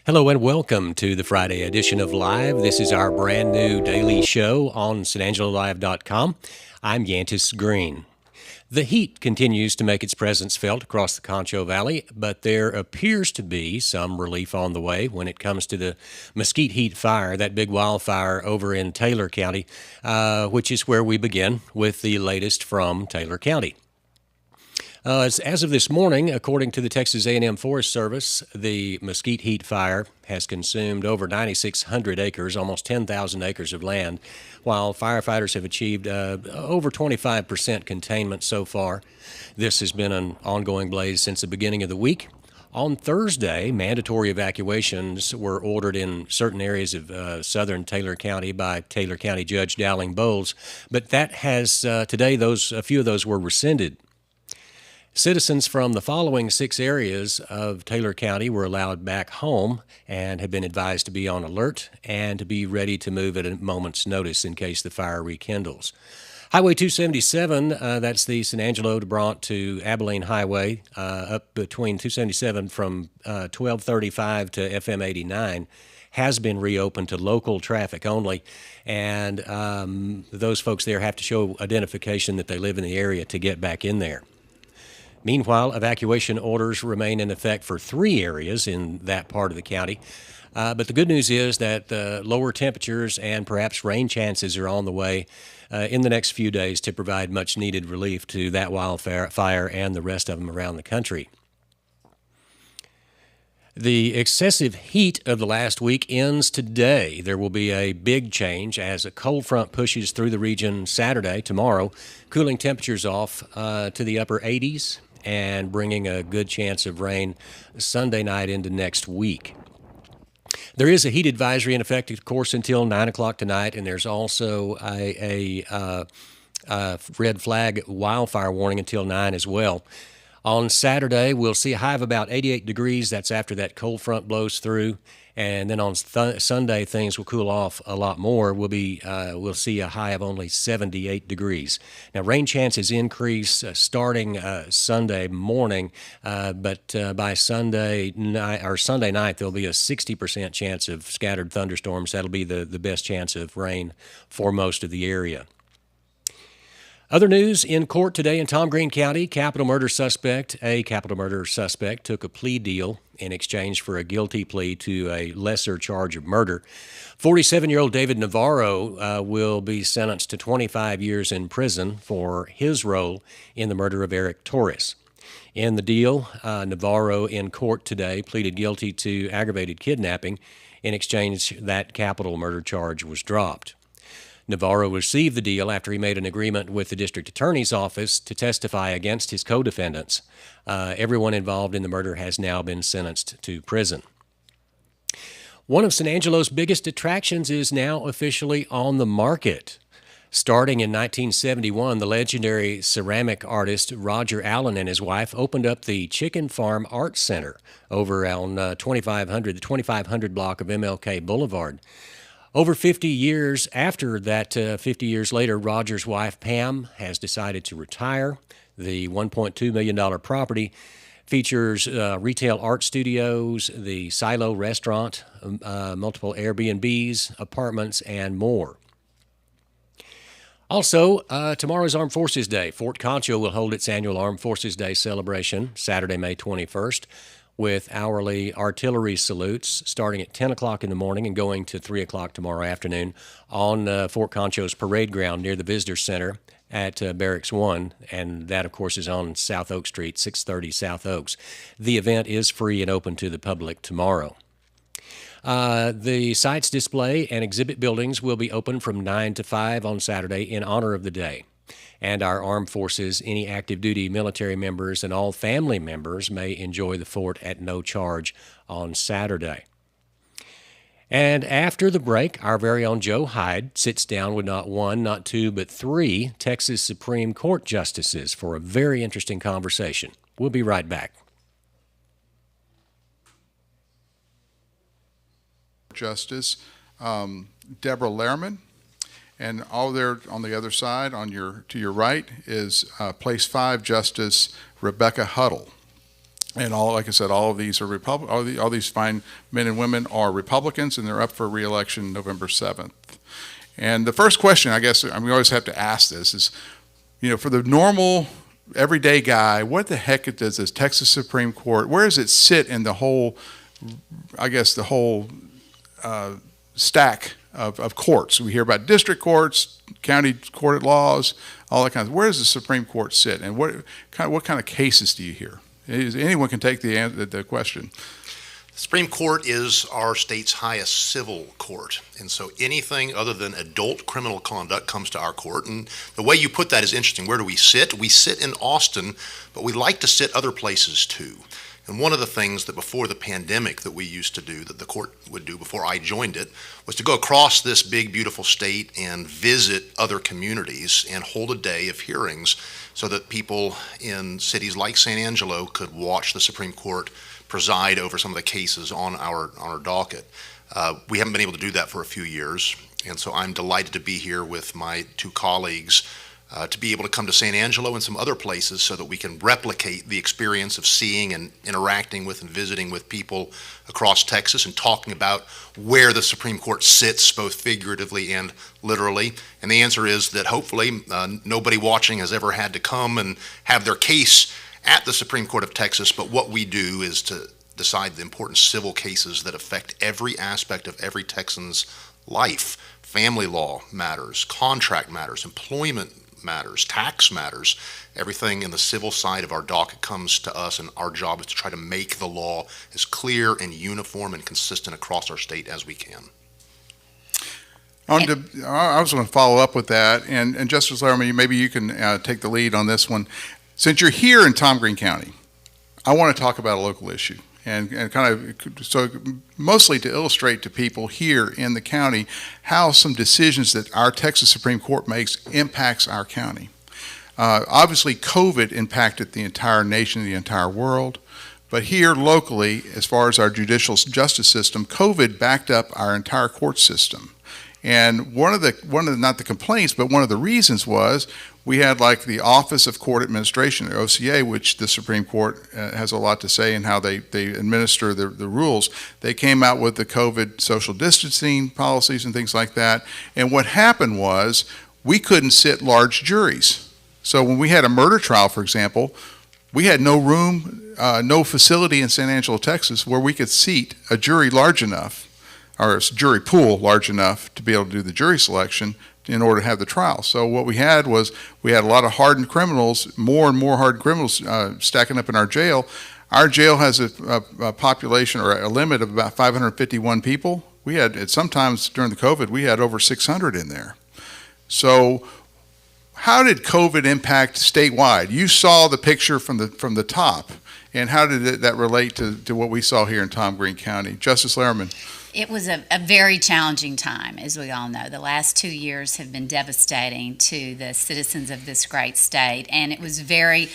Hello and welcome to the Friday edition of Live. This is our brand new daily show on SanAngeloLive.com. I'm Yantis Green. The heat continues to make its presence felt across the Concho Valley, but there appears to be some relief on the way when it comes to the mesquite heat fire, that big wildfire over in Taylor County, which is where we begin with the latest from Taylor County. As of this morning, according to the Texas A&M Forest Service, the mesquite heat fire has consumed over 9,600 acres, almost 10,000 acres of land, while firefighters have achieved over 25% containment so far. This has been an ongoing blaze since the beginning of the week. On Thursday, mandatory evacuations were ordered in certain areas of southern Taylor County by Taylor County Judge Dowling Bowles, but that has today a few of those were rescinded. Citizens from the following 6 areas of Taylor County were allowed back home and have been advised to be on alert and to be ready to move at a moment's notice in case the fire rekindles. Highway 277, that's the San Angelo to Bront to Abilene Highway, up between 277 from 1235 to FM 89, has been reopened to local traffic only, and those folks there have to show identification that they live in the area to get back in there. Meanwhile, evacuation orders remain in effect for 3 areas in that part of the county. But the good news is that lower temperatures and perhaps rain chances are on the way in the next few days to provide much needed relief to that wildfire and the rest of them around the country. The excessive heat of the last week ends today. There will be a big change as a cold front pushes through the region Saturday, tomorrow, cooling temperatures off to the upper 80s and bringing a good chance of rain Sunday night into next week. There is a heat advisory in effect, of course, until 9 o'clock tonight, and there's also a red flag wildfire warning until 9 as well. On Saturday, we'll see a high of about 88 degrees. That's after that cold front blows through. And then on Sunday, things will cool off a lot more. We'll see a high of only 78 degrees. Now, rain chances increase starting Sunday morning, but by Sunday night, there'll be a 60% chance of scattered thunderstorms. That'll be the best chance of rain for most of the area. Other news in court today in Tom Green County, a capital murder suspect took a plea deal in exchange for a guilty plea to a lesser charge of murder. 47-year-old David Navarro will be sentenced to 25 years in prison for his role in the murder of Eric Torres. In the deal, Navarro in court today pleaded guilty to aggravated kidnapping. In exchange, that capital murder charge was dropped. Navarro received the deal after he made an agreement with the district attorney's office to testify against his co-defendants. Everyone involved in the murder has now been sentenced to prison. One of San Angelo's biggest attractions is now officially on the market. Starting in 1971, the legendary ceramic artist Roger Allen and his wife opened up the Chicken Farm Art Center over on the 2500 block of MLK Boulevard. Over 50 years after that, 50 years later, Roger's wife, Pam, has decided to retire. The $1.2 million property Features retail art studios, the Silo restaurant, multiple Airbnbs, apartments, and more. Also, tomorrow's Armed Forces Day. Fort Concho will hold its annual Armed Forces Day celebration Saturday, May 21st, with hourly artillery salutes starting at 10 o'clock in the morning and going to 3 o'clock tomorrow afternoon on Fort Concho's parade ground near the Visitor Center at Barracks 1, and that, of course, is on South Oak Street, 630 South Oaks. The event is free and open to the public tomorrow. The sites display and exhibit buildings will be open from 9 to 5 on Saturday in honor of the day. And our armed forces, any active duty military members, and all family members may enjoy the fort at no charge on Saturday. And after the break, our very own Joe Hyde sits down with not one, not two, but three Texas Supreme Court justices for a very interesting conversation. We'll be right back. Justice Deborah Lehrman, and all there on the other side, to your right, is Place 5 Justice Rebecca Huddle. And like I said, all of these are all these fine men and women are Republicans, and they're up for re-election November 7th. And the first question, I guess, we always have to ask this is, for the normal, everyday guy, what the heck does this Texas Supreme Court, where does it sit in the whole, stack of courts? We hear about district courts, county court at laws, all that kind of. Where does the Supreme Court sit, and what kind of cases do you hear? Anyone can take the question. The Supreme Court is our state's highest civil court, and so anything other than adult criminal conduct comes to our court. And the way you put that is interesting. Where do we sit? We sit in Austin, but we like to sit other places too. And one of the things that before the pandemic that we used to do, that the court would do before I joined it, was to go across this big, beautiful state and visit other communities and hold a day of hearings so that people in cities like San Angelo could watch the Supreme Court preside over some of the cases on our docket. We haven't been able to do that for a few years, and so I'm delighted to be here with my two colleagues to be able to come to San Angelo and some other places so that we can replicate the experience of seeing and interacting with and visiting with people across Texas and talking about where the Supreme Court sits, both figuratively and literally. And the answer is that hopefully nobody watching has ever had to come and have their case at the Supreme Court of Texas, but what we do is to decide the important civil cases that affect every aspect of every Texan's life. Family law matters, contract matters, employment matters, tax matters. Everything in the civil side of our docket comes to us, and our job is to try to make the law as clear and uniform and consistent across our state as we can. I was going to follow up with that, and Justice Lehrman, maybe you can take the lead on this one. Since you're here in Tom Green County, I want to talk about a local issue, and kind of so mostly to illustrate to people here in the county how some decisions that our Texas Supreme Court makes impacts our county. Obviously, COVID impacted the entire nation, the entire world. But here locally, as far as our judicial justice system, COVID backed up our entire court system. And one of the not the complaints, but one of the reasons was we had like the Office of Court Administration, or OCA, which the Supreme Court has a lot to say in how they administer the rules. They came out with the COVID social distancing policies and things like that. And what happened was we couldn't sit large juries. So when we had a murder trial, for example, we had no room, no facility in San Angelo, Texas, where we could seat a jury large enough, or a jury pool large enough to be able to do the jury selection in order to have the trial. So what we had was we had a lot of hardened criminals, more and more hardened criminals stacking up in our jail. Our jail has a population or a limit of about 551 people. We had, sometimes during the COVID, we had over 600 in there. So how did COVID impact statewide? You saw the picture from the top, and how did that relate to what we saw here in Tom Green County? Justice Lehrman. It was a very challenging time, as we all know. The last 2 years have been devastating to the citizens of this great state, and it was very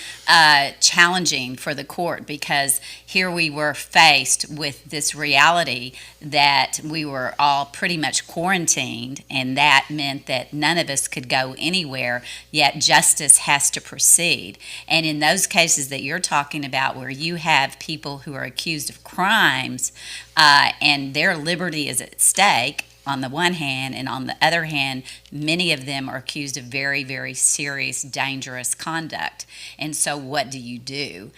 challenging for the court because here we were faced with this reality that we were all pretty much quarantined, and that meant that none of us could go anywhere, yet justice has to proceed. And in those cases that you're talking about where you have people who are accused of crimes, and their liberty is at stake on the one hand, and on the other hand, many of them are accused of very, very serious, dangerous conduct. And so what do you do?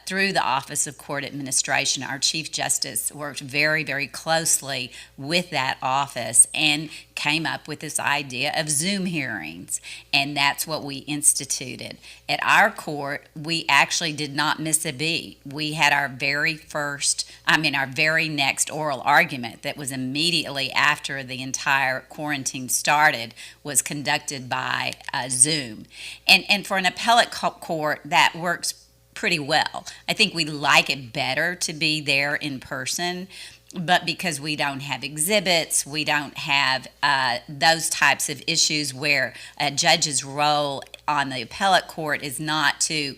Through the Office of Court Administration, our Chief Justice worked very, very closely with that office and came up with this idea of Zoom hearings, and that's what we instituted. At our court, we actually did not miss a beat. We had our very next oral argument that was immediately after the entire quarantine started was conducted by Zoom. And for an appellate court, that works pretty well. I think we like it better to be there in person, but because we don't have exhibits, we don't have those types of issues where a judge's role on the appellate court is not to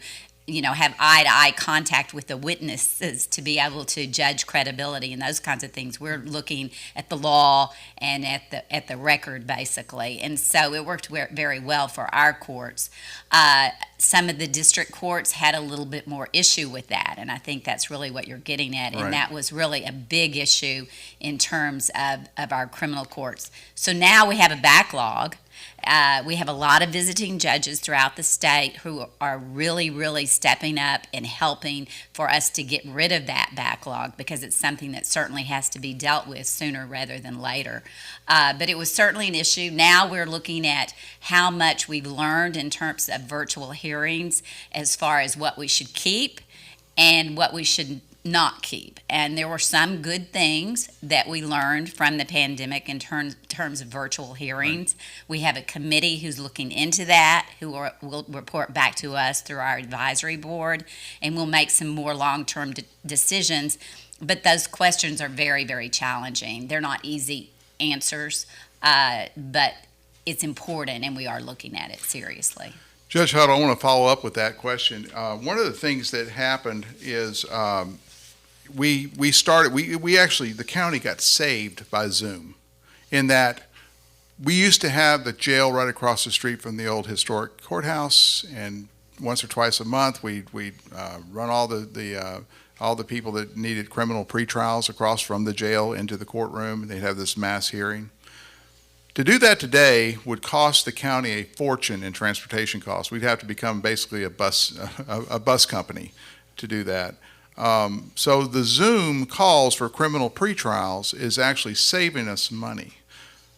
have eye-to-eye contact with the witnesses to be able to judge credibility and those kinds of things. We're looking at the law and at the record, basically. And so it worked very well for our courts. Some of the district courts had a little bit more issue with that, and I think that's really what you're getting at. Right. And that was really a big issue in terms of our criminal courts. So now we have a backlog. We have a lot of visiting judges throughout the state who are really, really stepping up and helping for us to get rid of that backlog because it's something that certainly has to be dealt with sooner rather than later. But it was certainly an issue. Now we're looking at how much we've learned in terms of virtual hearings as far as what we should keep and what we should not keep. And there were some good things that we learned from the pandemic in terms of virtual hearings. Right. We have a committee who's looking into that, who will report back to us through our advisory board, and we'll make some more long-term decisions. But those questions are very, very challenging. They're not easy answers, but it's important, and we are looking at it seriously. Judge Huddle, I want to follow up with that question. One of the things that happened is the county got saved by Zoom in that we used to have the jail right across the street from the old historic courthouse, and once or twice a month we'd run all the people that needed criminal pretrials across from the jail into the courtroom, and they'd have this mass hearing. To do that today would cost the county a fortune in transportation costs. We'd have to become basically a bus company to do that. So the Zoom calls for criminal pretrials is actually saving us money.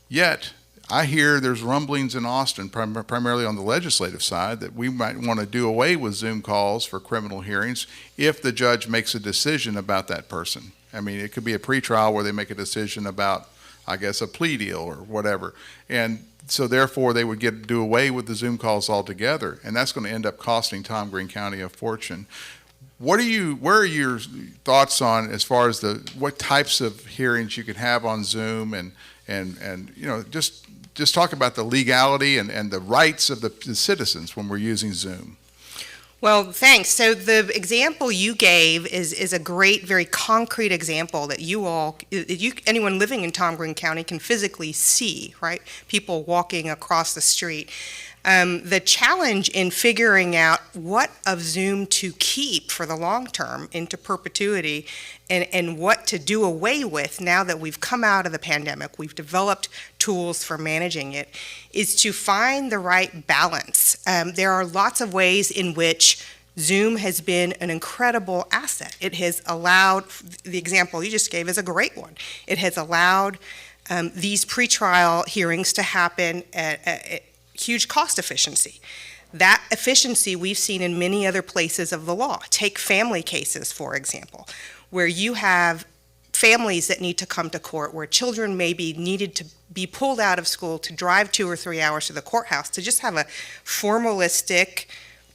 Yet, I hear there's rumblings in Austin, primarily on the legislative side, that we might want to do away with Zoom calls for criminal hearings if the judge makes a decision about that person. I mean, it could be a pretrial where they make a decision about, I guess, a plea deal or whatever. And so therefore they would do away with the Zoom calls altogether, and that's going to end up costing Tom Green County a fortune. Where are your thoughts on as far as what types of hearings you could have on Zoom and just talk about the legality and the rights of the citizens when we're using Zoom? Well, thanks. So the example you gave is a great, very concrete example that anyone living in Tom Green County can physically see, right? People walking across the street. The challenge in figuring out what of Zoom to keep for the long term into perpetuity and what to do away with now that we've come out of the pandemic, we've developed tools for managing it, is to find the right balance. There are lots of ways in which Zoom has been an incredible asset. It has allowed, the example you just gave is a great one. It has allowed these pretrial hearings to happen at huge cost efficiency. That efficiency we've seen in many other places of the law. Take family cases, for example, where you have families that need to come to court, where children may be needed to be pulled out of school to drive 2 or 3 hours to the courthouse to just have a formalistic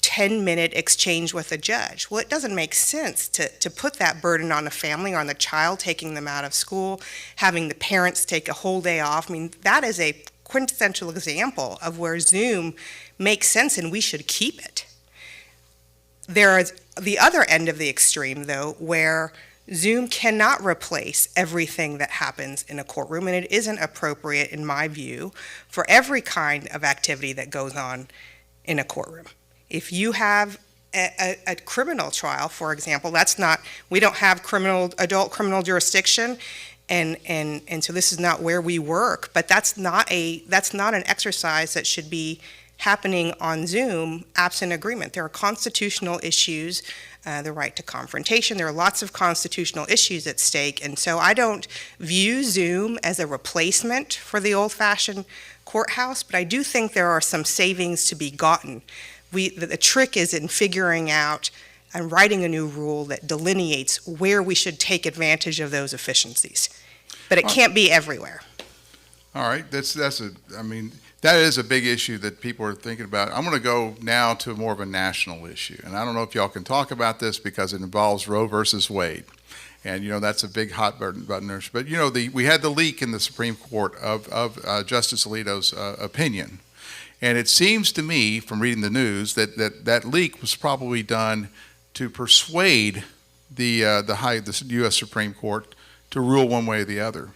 10-minute exchange with a judge. Well, it doesn't make sense to put that burden on the family or on the child taking them out of school, having the parents take a whole day off. I mean, that is a quintessential example of where Zoom makes sense and we should keep it. There is the other end of the extreme, though, where Zoom cannot replace everything that happens in a courtroom, and it isn't appropriate, in my view, for every kind of activity that goes on in a courtroom. If you have a criminal trial, for example, we don't have adult criminal jurisdiction, and so this is not where we work, but that's not an exercise that should be happening on Zoom absent agreement. There are constitutional issues, the right to confrontation. There are lots of constitutional issues at stake, and so I don't view Zoom as a replacement for the old-fashioned courthouse, but I do think there are some savings to be gotten. The trick is in figuring out and writing a new rule that delineates where we should take advantage of those efficiencies. But it can't be everywhere. All right, that is a big issue that people are thinking about. I'm going to go now to more of a national issue, and I don't know if y'all can talk about this because it involves Roe versus Wade, and that's a big hot button issue. But we had the leak in the Supreme Court of Justice Alito's opinion, and it seems to me from reading the news that leak was probably done to persuade the U.S. Supreme Court to rule one way or the other.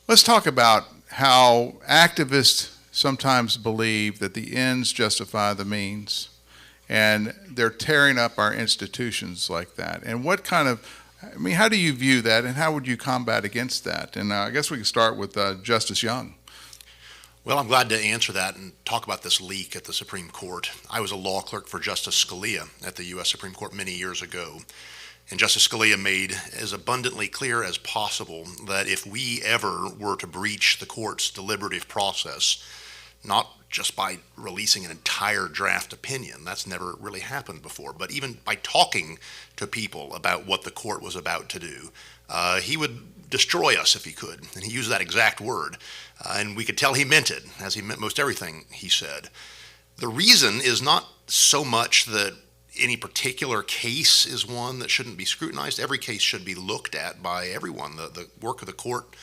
Let's talk about how activists sometimes believe that the ends justify the means, and they're tearing up our institutions like that. And how do you view that, and how would you combat against that? And I guess we can start with Justice Young. Well, I'm glad to answer that and talk about this leak at the Supreme Court. I was a law clerk for Justice Scalia at the U.S. Supreme Court many years ago. And Justice Scalia made as abundantly clear as possible that if we ever were to breach the court's deliberative process, not just by releasing an entire draft opinion, that's never really happened before, but even by talking to people about what the court was about to do, he would destroy us if he could. And he used that exact word. And we could tell he meant it, as he meant most everything he said. The reason is not so much that any particular case is one that shouldn't be scrutinized. Every case should be looked at by everyone. The work of the court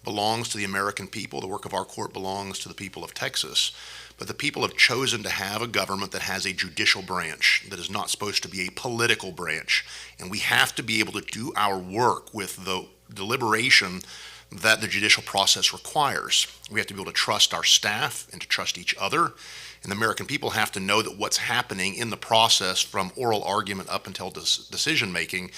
belongs to the American people. The work of our court belongs to the people of Texas. But the people have chosen to have a government that has a judicial branch that is not supposed to be a political branch. And we have to be able to do our work with the deliberation that the judicial process requires. We have to be able to trust our staff and to trust each other. And the American people have to know that what's happening in the process from oral argument up until decision making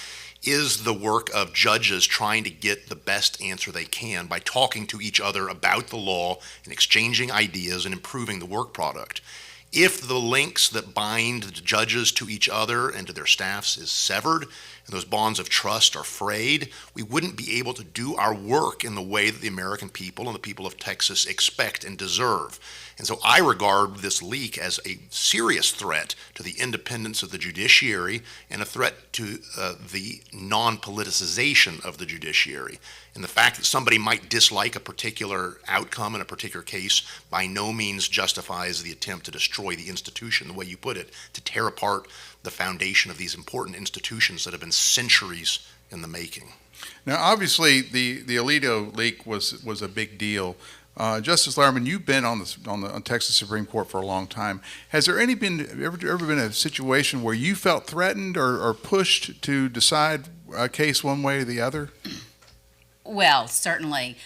is the work of judges trying to get the best answer they can by talking to each other about the law and exchanging ideas and improving the work product. If the links that bind the judges to each other and to their staffs is severed, and those bonds of trust are frayed, we wouldn't be able to do our work in the way that the American people and the people of Texas expect and deserve. And so I regard this leak as a serious threat to the independence of the judiciary and a threat to the non-politicization of the judiciary. And the fact that somebody might dislike a particular outcome in a particular case by no means justifies the attempt to destroy the institution, the way you put it, to tear apart the foundation of these important institutions that have been centuries in the making. Now, obviously, the Alito leak was a big deal. Justice Lerman, you've been on the Texas Supreme Court for a long time. Has there ever been a situation where you felt threatened or pushed to decide a case one way or the other? Well, certainly,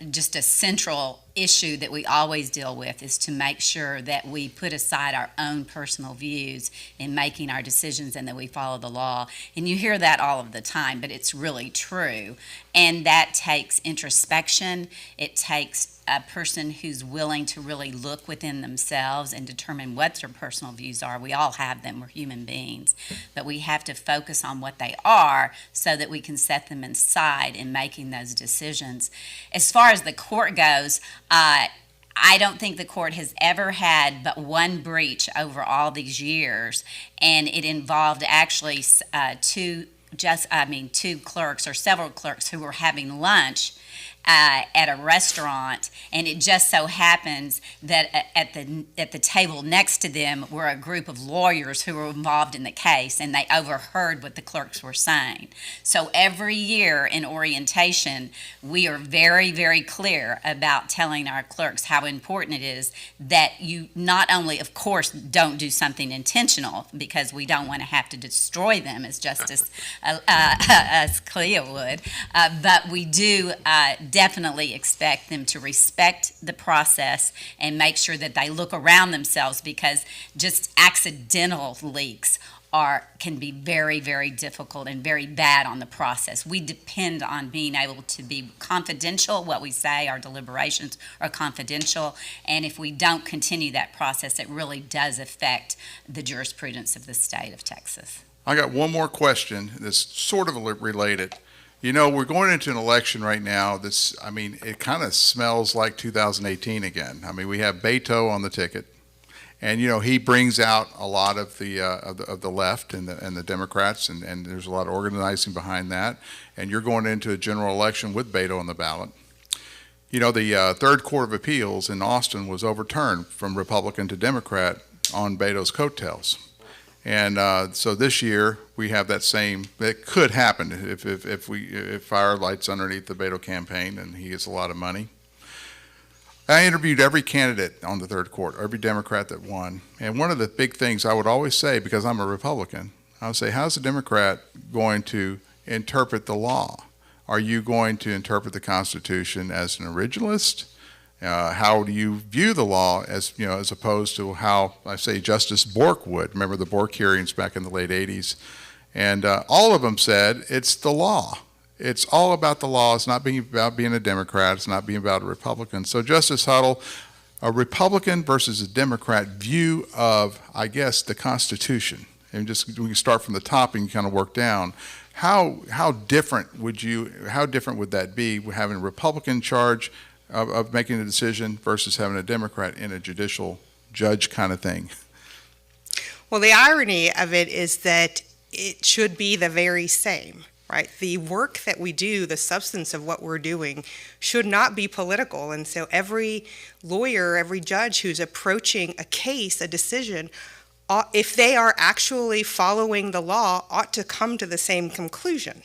just a central issue that we always deal with is to make sure that we put aside our own personal views in making our decisions and that we follow the law. And you hear that all of the time, but it's really true. And that takes introspection. It takes a person who's willing to really look within themselves and determine what their personal views are. We all have them. We're human beings. But we have to focus on what they are so that we can set them aside in making those decisions. As far as the court goes, I don't think the court has ever had but one breach over all these years, and it involved actually two clerks or several clerks who were having lunch, at a restaurant, and it just so happens that at the table next to them were a group of lawyers who were involved in the case, and they overheard what the clerks were saying. So every year in orientation, we are very, very clear about telling our clerks how important it is that you not only, of course, don't do something intentional, because we don't want to have to destroy them, as Justice Scalia would, but we do definitely expect them to respect the process and make sure that they look around themselves, because just accidental leaks can be very, very difficult and very bad on the process. We depend on being able to be confidential. What we say, our deliberations are confidential, and if we don't continue that process, it really does affect the jurisprudence of the state of Texas. I got one more question that's sort of related. You know, we're going into an election right now it kind of smells like 2018 again. I mean, we have Beto on the ticket, and, you know, he brings out a lot of the left and the Democrats, and there's a lot of organizing behind that. And you're going into a general election with Beto on the ballot. You know, the Third Court of Appeals in Austin was overturned from Republican to Democrat on Beto's coattails. And so this year we have that same. It could happen if fire lights underneath the Beto campaign and he gets a lot of money. I interviewed every candidate on the third court, every Democrat that won, and one of the big things I would always say, because I'm a Republican, I would say, how's a Democrat going to interpret the law? Are you going to interpret the Constitution as an originalist? How do you view the law as opposed to how, I say, Justice Bork would? Remember the Bork hearings back in the late 80s? And all of them said it's the law. It's all about the law. It's not about being a Democrat. It's not being about a Republican. So, Justice Huddle, a Republican versus a Democrat view of, I guess, the Constitution, and we can start from the top and kind of work down. How different would that be, having a Republican charge of making a decision versus having a Democrat in a judicial judge kind of thing? Well, the irony of it is that it should be the very same, right? The work that we do, the substance of what we're doing, should not be political. And so every lawyer, every judge who's approaching a case, a decision, if they are actually following the law, ought to come to the same conclusion.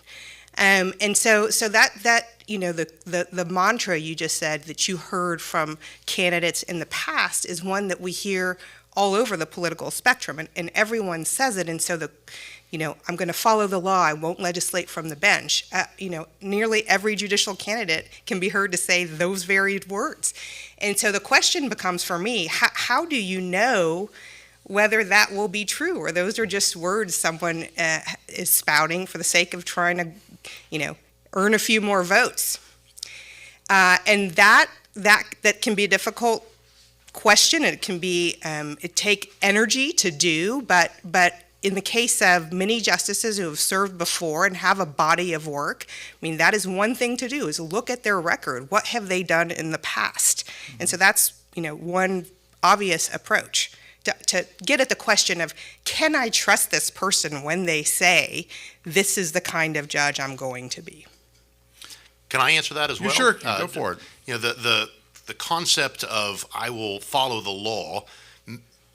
And so that the mantra you just said that you heard from candidates in the past is one that we hear all over the political spectrum, and everyone says it. And so I'm going to follow the law. I won't legislate from the bench. Nearly every judicial candidate can be heard to say those very words. And so the question becomes for me, how do you know whether that will be true, or those are just words someone is spouting for the sake of trying to earn a few more votes? And that can be a difficult question. It can be it take energy to do, but in the case of many justices who have served before and have a body of work, I mean, that is one thing to do, is look at their record. What have they done in the past? And so that's one obvious approach to get at the question of, can I trust this person when they say this is the kind of judge I'm going to be? Can I answer that as well? Sure, go for it. The concept of I will follow the law,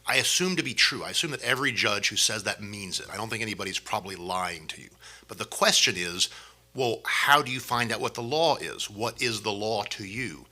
I assume to be true. I assume that every judge who says that means it. I don't think anybody's probably lying to you. But the question is, well, how do you find out what the law is? What is the law to you?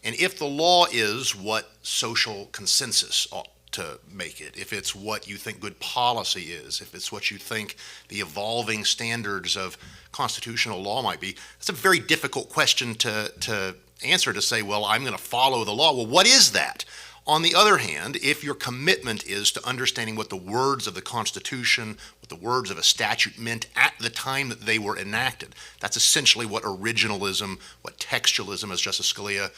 And if the law is what social consensus ought to make it, if it's what you think good policy is, if it's what you think the evolving standards of constitutional law might be, it's a very difficult question to answer, to say, well, I'm going to follow the law. Well, what is that? On the other hand, if your commitment is to understanding what the words of the Constitution, what the words of a statute meant at the time that they were enacted, that's essentially what originalism, what textualism, as Justice Scalia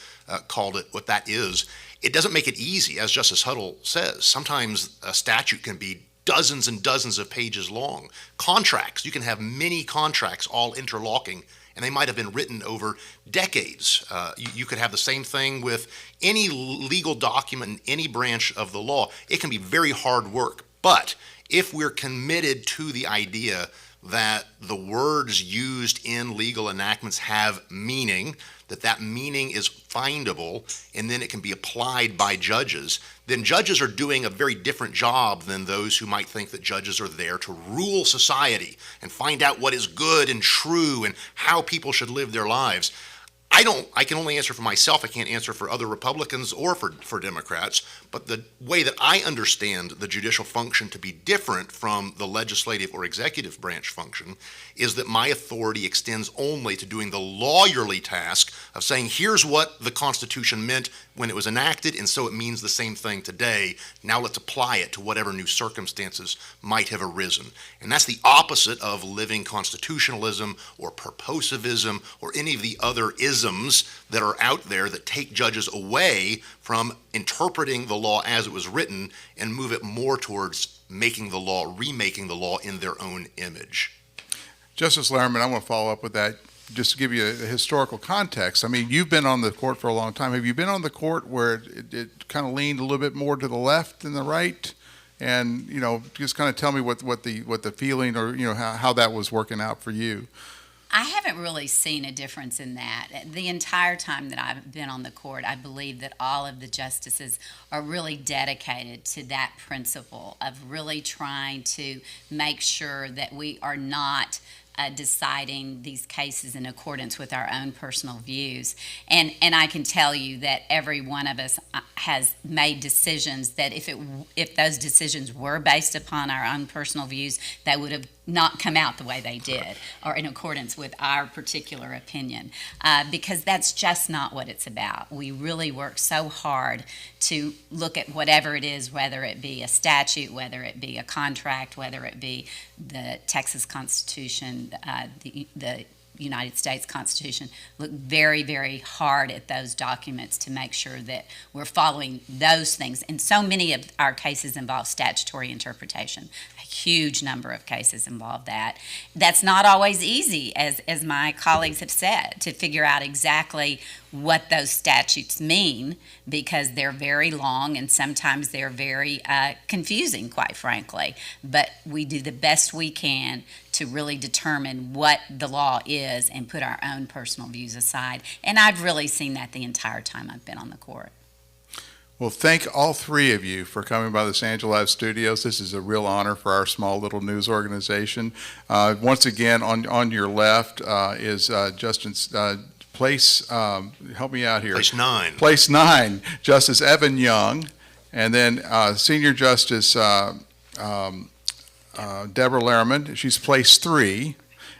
called it, what that is. It doesn't make it easy, as Justice Huddle says. Sometimes a statute can be dozens and dozens of pages long. Contracts, you can have many contracts all interlocking, and they might have been written over decades. You could have the same thing with any legal document in any branch of the law. It can be very hard work. But if we're committed to the idea that the words used in legal enactments have meaning, that meaning is findable, and then it can be applied by judges, then judges are doing a very different job than those who might think that judges are there to rule society and find out what is good and true and how people should live their lives. I can only answer for myself. I can't answer for other Republicans or for Democrats, but the way that I understand the judicial function to be different from the legislative or executive branch function is that my authority extends only to doing the lawyerly task of saying, here's what the Constitution meant when it was enacted, and so it means the same thing today. Now let's apply it to whatever new circumstances might have arisen. And that's the opposite of living constitutionalism or purposivism or any of the other isms that are out there that take judges away from interpreting the law as it was written and move it more towards making the law, remaking the law in their own image. Justice Lehrman, I want to follow up with that just to give you a historical context. I mean, you've been on the court for a long time. Have you been on the court where it kind of leaned a little bit more to the left than the right? And, you know, just kind of tell me what the feeling or, you know, how that was working out for you. I haven't really seen a difference in that. The entire time that I've been on the court, I believe that all of the justices are really dedicated to that principle of really trying to make sure that we are not deciding these cases in accordance with our own personal views. And I can tell you that every one of us has made decisions that if those decisions were based upon our own personal views, they would have not come out the way they did or in accordance with our particular opinion, because that's just not what it's about. We really work so hard to look at whatever it is, whether it be a statute, whether it be a contract, whether it be the Texas Constitution, the United States Constitution, look very, very hard at those documents to make sure that we're following those things. And so many of our cases involve statutory interpretation. A huge number of cases involve that. That's not always easy, as my colleagues have said, to figure out exactly what those statutes mean, because they're very long and sometimes they're very confusing, quite frankly. But we do the best we can to really determine what the law is and put our own personal views aside. And I've really seen that the entire time I've been on the court. Well, thank all three of you for coming by the San Angelo Live Studios. This is a real honor for our small little news organization. Once again, on your left is Justin's place, help me out here. Place 9. Place 9, Justice Evan Young, and then Senior Justice Deborah Lehrman. She's place 3.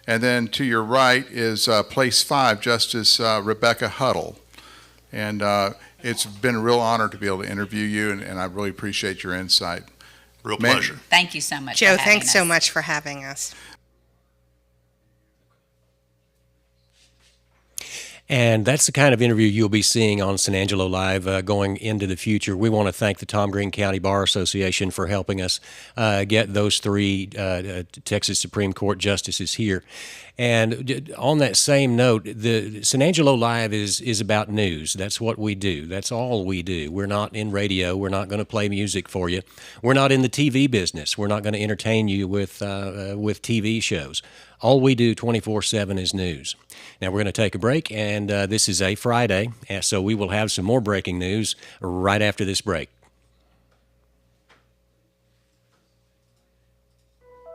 And then to your right is place 5, Justice Rebecca Huddle. And it's been a real honor to be able to interview you, and I really appreciate your insight. Real pleasure. Thank you so much, Joe, for having thanks so us. much for having us. And that's the kind of interview you'll be seeing on San Angelo Live going into the future. We want to thank the Tom Green County Bar Association for helping us get those 3 Texas Supreme Court justices here. And on that same note, the San Angelo Live is about news. That's what we do. That's all we do. We're not in radio. We're not going to play music for you. We're not in the TV business. We're not going to entertain you with TV shows. All we do 24/7 is news. Now we're going to take a break, and this is a Friday, so we will have some more breaking news right after this break.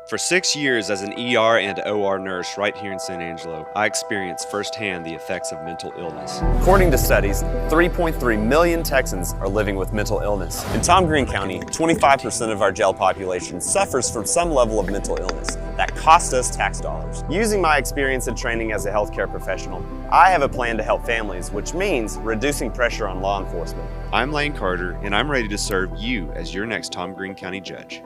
For 6 years as an ER and OR nurse right here in San Angelo, I experienced firsthand the effects of mental illness. According to studies, 3.3 million Texans are living with mental illness. In Tom Green County, 25% of our jail population suffers from some level of mental illness that costs us tax dollars. Using my experience and training as a healthcare professional, I have a plan to help families, which means reducing pressure on law enforcement. I'm Lane Carter, and I'm ready to serve you as your next Tom Green County judge.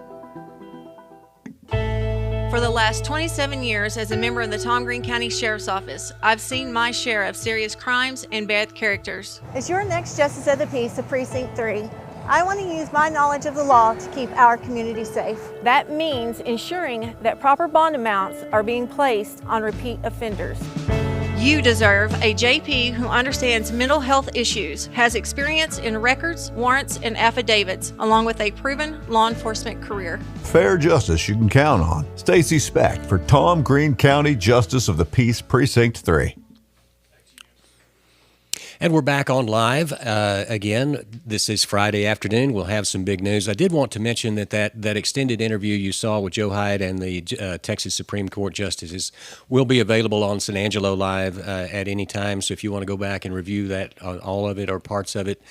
For the last 27 years as a member of the Tom Green County Sheriff's Office, I've seen my share of serious crimes and bad characters. As your next Justice of the Peace of Precinct 3, I want to use my knowledge of the law to keep our community safe. That means ensuring that proper bond amounts are being placed on repeat offenders. You deserve a JP who understands mental health issues, has experience in records, warrants, and affidavits, along with a proven law enforcement career. Fair justice you can count on. Stacy Speck for Tom Green County Justice of the Peace, Precinct 3. And we're back on live again. This is Friday afternoon. We'll have some big news. I did want to mention that extended interview you saw with Joe Hyde and the Texas Supreme Court justices will be available on San Angelo Live at any time. So if you want to go back and review that, all of it or parts of it,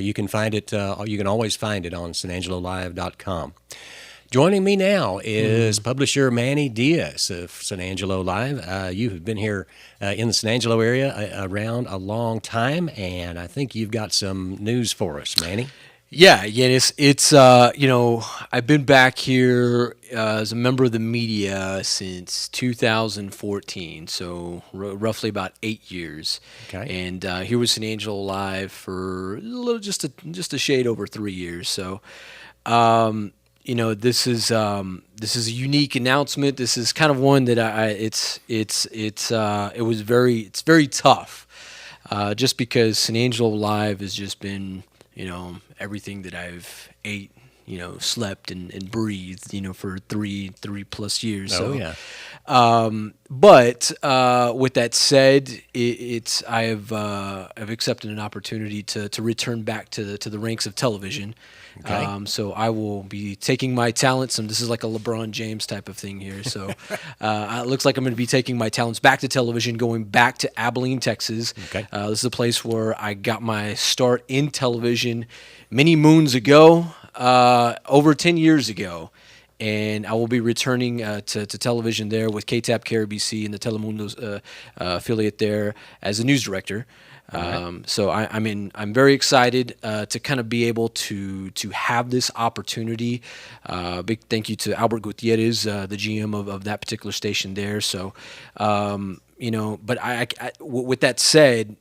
you can find it. You can always find it on sanangelolive.com. Joining me now is publisher Manny Diaz of San Angelo Live. You have been here in the San Angelo area around a long time, and I think you've got some news for us, Manny. Yeah, it's I've been back here as a member of the media since 2014, so roughly about 8 years. Okay. And here with San Angelo Live for a little, just a shade over 3 years. So. This is a unique announcement. This is kind of one that it's very tough, just because San Angelo Live has just been, everything that I've ate, slept and breathed, for three plus years. Oh, so, yeah. But with that said, I've accepted an opportunity to return back to the ranks of television. Okay. So I will be taking my talents, and this is like a LeBron James type of thing here. So it looks like I'm going to be taking my talents back to television, going back to Abilene, Texas. Okay. This is a place where I got my start in television many moons ago, over 10 years ago. And I will be returning to television there with KTAP KRBC and the Telemundo affiliate there as a news director. So I'm very excited to kind of be able to have this opportunity. Big thank you to Albert Gutierrez, the GM of that particular station there. So, but I with that said,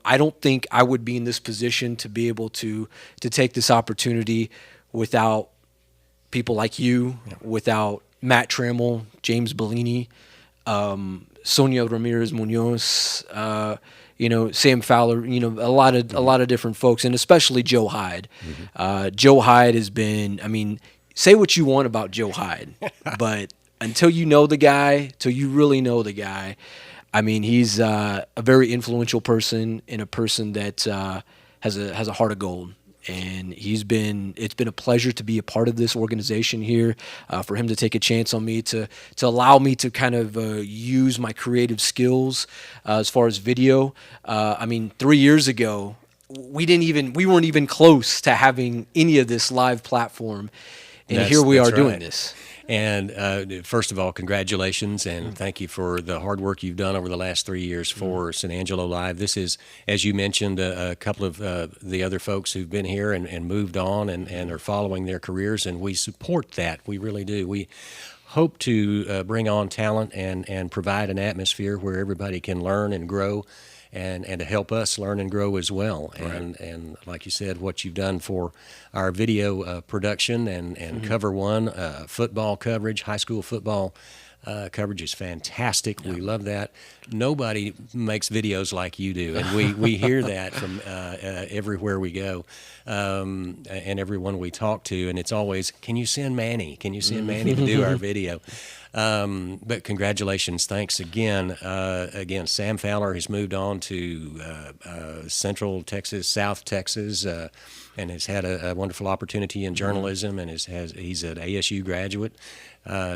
I don't think I would be in this position to be able to take this opportunity without people like you, without Matt Trammell, James Bellini, Sonia Ramirez Munoz, Sam Fowler, a lot of different folks, and especially Joe Hyde. Joe Hyde has been, say what you want about Joe Hyde, but until you know the guy, till you really know the guy, he's a very influential person and a person that has a heart of gold. And it's been a pleasure to be a part of this organization here, for him to take a chance on me, to allow me to kind of use my creative skills as far as video. 3 years ago, we weren't even close to having any of this live platform, and here we are doing this. And first of all, congratulations, and thank you for the hard work you've done over the last 3 years for San Angelo Live. This is, as you mentioned, a couple of the other folks who've been here and moved on and are following their careers, and we support that. We really do. We hope to bring on talent and provide an atmosphere where everybody can learn and grow, and to help us learn and grow as well. Right. And like you said, what you've done for our video production and Cover One football coverage, high school football coverage is fantastic. Yeah. We love that. Nobody makes videos like you do, and we hear that from everywhere we go, and everyone we talk to, and it's always, can you send Manny? Can you send Manny to do our video? But congratulations. Thanks again. Sam Fowler has moved on to Central Texas, South Texas, and has had a wonderful opportunity in journalism, and he's an ASU graduate.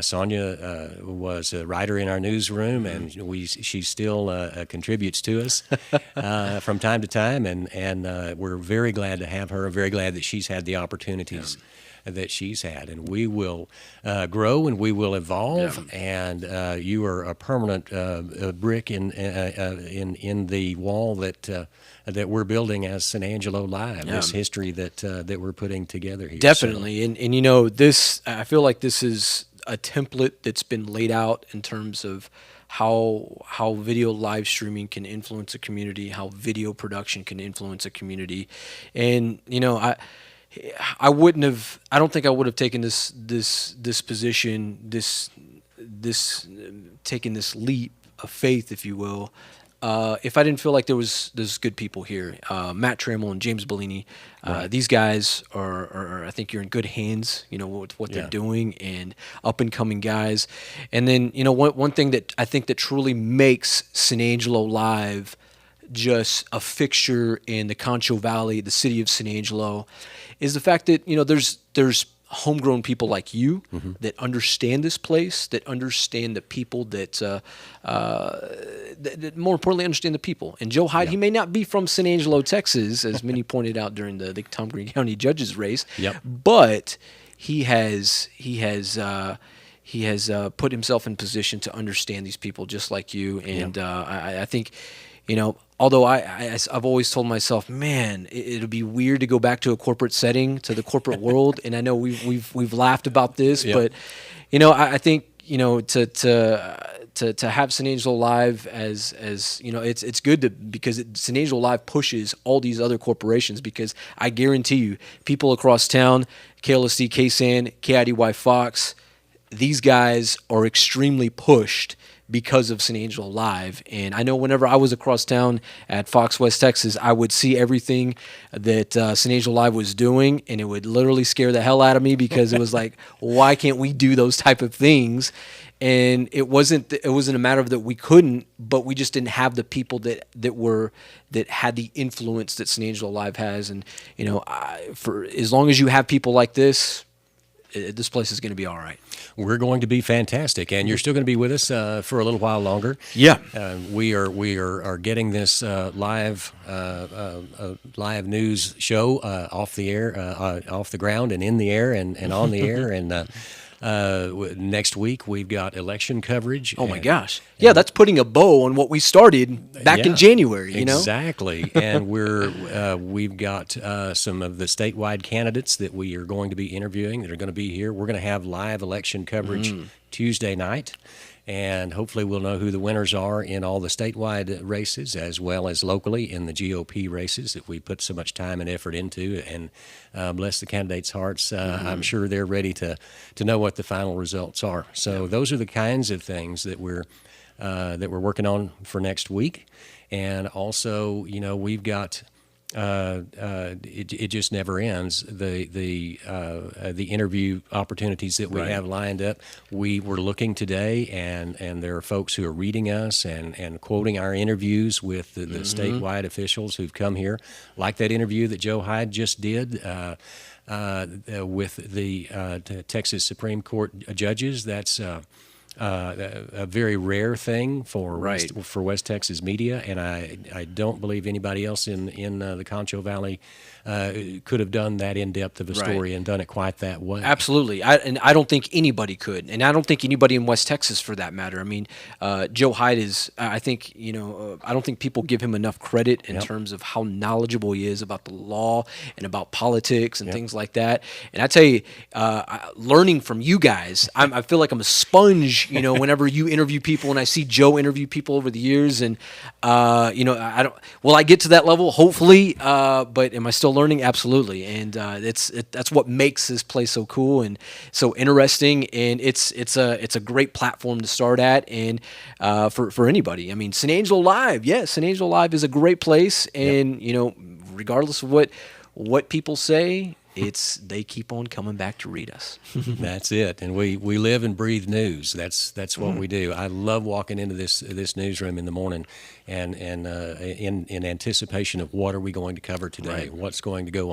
Sonia was a writer in our newsroom, and she still contributes to us from time to time, and we're very glad to have her. Very glad that she's had the opportunities that she's had, and we will grow and we will evolve. And you are a permanent brick in the wall that we're building as San Angelo Live. This history that we're putting together here. Definitely, so. and this, I feel like this is a template that's been laid out in terms of how video live streaming can influence a community, how video production can influence a community, and I don't think I would have taken this position, taken this leap of faith, if you will, if I didn't feel like there's good people here. Matt Trammell and James Bellini, these guys are I think you're in good hands, with what they're doing, and up and coming guys. And then, one thing that I think that truly makes San Angelo Live just a fixture in the Concho Valley, the city of San Angelo, is the fact that, there's homegrown people like you that understand this place, that understand the people, that more importantly understand the people. And Joe Hyde, he may not be from San Angelo, Texas, as many pointed out during the Tom Green County judges race, but he has put himself in position to understand these people just like you. And I think, although I've always told myself, man, it'll be weird to go back to a corporate setting, to the corporate world. And I know we've laughed about this, but I think to have San Angelo Live as it's good because San Angelo Live pushes all these other corporations, because I guarantee you, people across town, KLSD, KSAN, KIDY Fox, these guys are extremely pushed because of San Angelo Live. And I know whenever I was across town at Fox West Texas, I would see everything that San Angelo Live was doing, and it would literally scare the hell out of me, because it was like, why can't we do those type of things? And it wasn't a matter of that we couldn't, but we just didn't have the people that had the influence that San Angelo Live has. And for as long as you have people like this place is going to be all right. We're going to be fantastic, and you're still going to be with us for a little while longer. Yeah, we are getting this live news show off the air, off the ground, and in the air, and on the air, and. Next week we've got election coverage. Oh my gosh! Yeah, that's putting a bow on what we started back in January. Exactly, and we've got some of the statewide candidates that we are going to be interviewing that are going to be here. We're going to have live election coverage Tuesday night. And hopefully we'll know who the winners are in all the statewide races, as well as locally in the GOP races that we put so much time and effort into. And bless the candidates' hearts, I'm sure they're ready to know what the final results are. So those are the kinds of things that we're working on for next week. And also, we've got. It just never ends. The interview opportunities that we have lined up. We were looking today, and there are folks who are reading us and quoting our interviews with the statewide officials who've come here, like that interview that Joe Hyde just did with the Texas Supreme Court judges. That's a very rare thing for West Texas media, and I don't believe anybody else in the Concho Valley could have done that in-depth of a story and done it quite that way. Absolutely. I don't think anybody could, and I don't think anybody in West Texas for that matter. I mean, Joe Hyde is, I think, I don't think people give him enough credit in terms of how knowledgeable he is about the law and about politics and things like that. And I tell you, learning from you guys, I feel like I'm a sponge, whenever you interview people, and I see Joe interview people over the years, and, will I get to that level? Hopefully, but am I still learning? Absolutely. And that's what makes this place so cool and so interesting, and it's a great platform to start at, and for anybody. I mean, San Angelo Live, San Angelo Live is a great place, and regardless of what people say, they keep on coming back to read us. That's it, and we live and breathe news. That's what we do. I love walking into this newsroom in the morning, and in anticipation of what are we going to cover today, what's going to go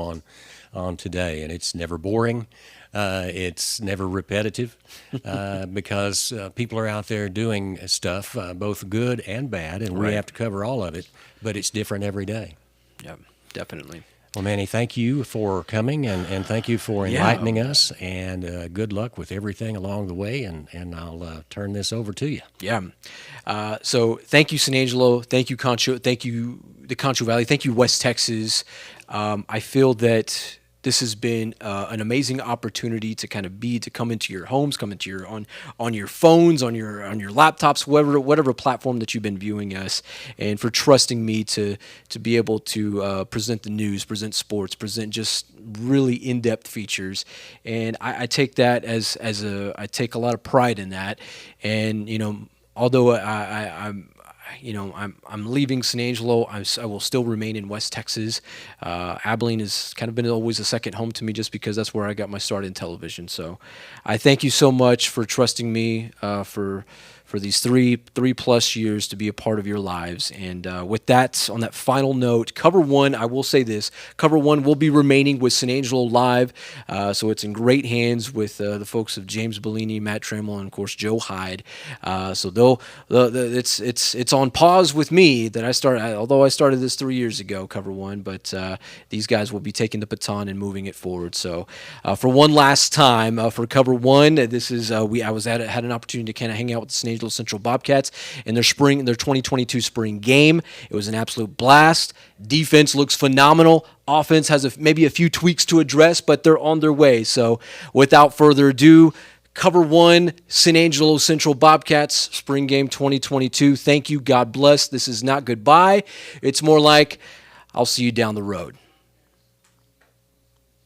on today, and it's never boring. It's never repetitive because people are out there doing stuff, both good and bad, and we have to cover all of it, but it's different every day. Yeah, definitely. Well, Manny, thank you for coming, and thank you for enlightening us, and good luck with everything along the way, and I'll turn this over to you. Yeah. So thank you, San Angelo. Thank you, Concho. Thank you, the Concho Valley. Thank you, West Texas. I feel that this has been an amazing opportunity to come into your homes, come into your on your phones, on your laptops, whatever platform that you've been viewing us, and for trusting me to be able to present the news, present sports, present just really in-depth features. And I take that I take a lot of pride in that. And although I I'm leaving San Angelo. I will still remain in West Texas. Abilene has kind of been always a second home to me just because that's where I got my start in television. So I thank you so much for trusting me for these three plus years to be a part of your lives. And with that, on that final note, Cover One, I will say this, Cover One will be remaining with San Angelo Live, so it's in great hands with the folks of James Bellini, Matt Trammell, and of course Joe Hyde. So it's on pause with me that although I started this 3 years ago, Cover One, but these guys will be taking the baton and moving it forward. So for one last time, for Cover One, this is I had an opportunity to kind of hang out with the San Angelo Central Bobcats in their 2022 spring game. It was an absolute blast. Defense looks phenomenal. Offense has maybe a few tweaks to address, but they're on their way. So without further ado, Cover One, San Angelo Central Bobcats, spring game 2022. Thank you. God bless. This is not goodbye. It's more like I'll see you down the road.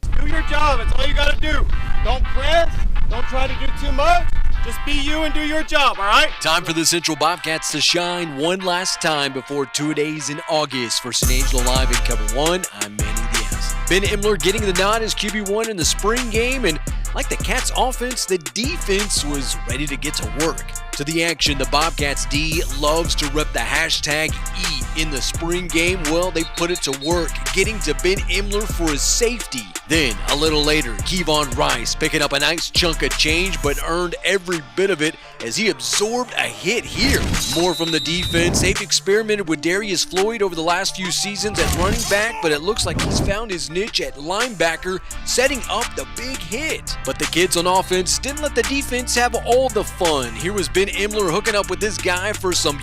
Do your job. That's all you got to do. Don't press. Don't try to do too much. Just be you and do your job, all right? Time for the Central Bobcats to shine one last time before 2 days in August. For San Angelo Live in Cover One, I'm Manny Diaz. Ben Imler getting the nod as QB1 in the spring game, and like the Cats offense, the defense was ready to get to work. To the action, the Bobcats D loves to rep the hashtag E in the spring game. Well, they put it to work, getting to Ben Imler for his safety. Then, a little later, Kevon Rice picking up a nice chunk of change, but earned every bit of it as he absorbed a hit here. More from the defense. They've experimented with Darius Floyd over the last few seasons at running back, but it looks like he's found his niche at linebacker, setting up the big hit. But the kids on offense didn't let the defense have all the fun. Here was Ben Imler hooking up with this guy for some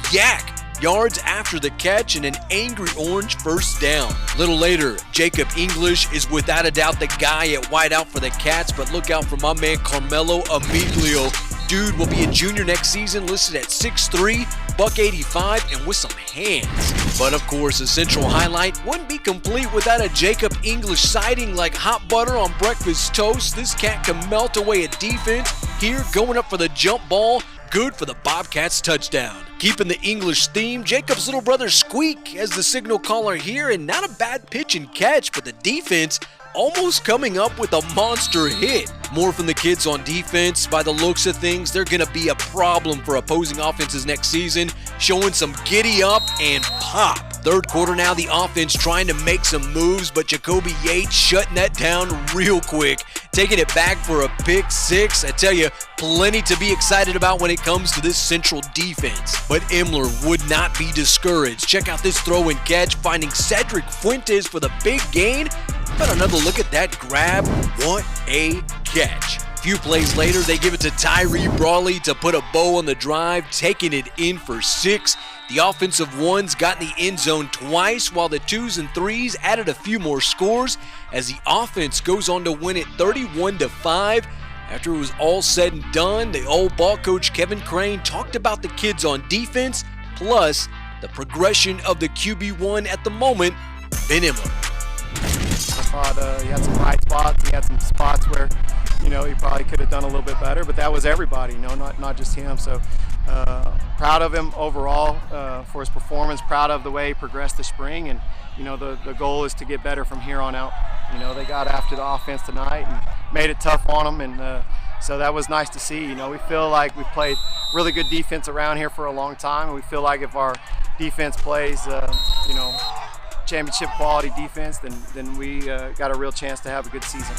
yards after the catch and an angry orange first down. Little later, Jacob English is without a doubt the guy at wideout for the Cats, but look out for my man Carmelo Amiglio. Dude will be a junior next season, listed at 6'3", $185, and with some hands. But of course, a Central highlight wouldn't be complete without a Jacob English sighting like hot butter on breakfast toast. This cat can melt away a defense. Here, going up for the jump ball, good for the Bobcats touchdown. Keeping the English theme, Jacob's little brother Squeak as the signal caller here, and not a bad pitch and catch, but the defense almost coming up with a monster hit. More from the kids on defense. By the looks of things, they're going to be a problem for opposing offenses next season, showing some giddy up and pop. Third quarter now, the offense trying to make some moves, but Jacoby Yates shutting that down real quick, taking it back for a pick six. I tell you, plenty to be excited about when it comes to this Central defense. But Imler would not be discouraged. Check out this throw and catch, finding Cedric Fuentes for the big gain. But another look at that grab. What a catch. Few plays later, they give it to Tyree Brawley to put a bow on the drive, taking it in for 6. The offensive ones got in the end zone twice, while the 2s and 3s added a few more scores as the offense goes on to win it 31-5. After it was all said and done, the old ball coach Kevin Crane talked about the kids on defense, plus the progression of the QB1 at the moment, Ben Imler. I thought he had some bright spots. He had some spots where, he probably could have done a little bit better, but that was everybody, not just him. So proud of him overall for his performance, proud of the way he progressed this spring, and, the goal is to get better from here on out. They got after the offense tonight and made it tough on them, and so that was nice to see. We feel like we've played really good defense around here for a long time, and we feel like if our defense plays, championship quality defense, then we got a real chance to have a good season.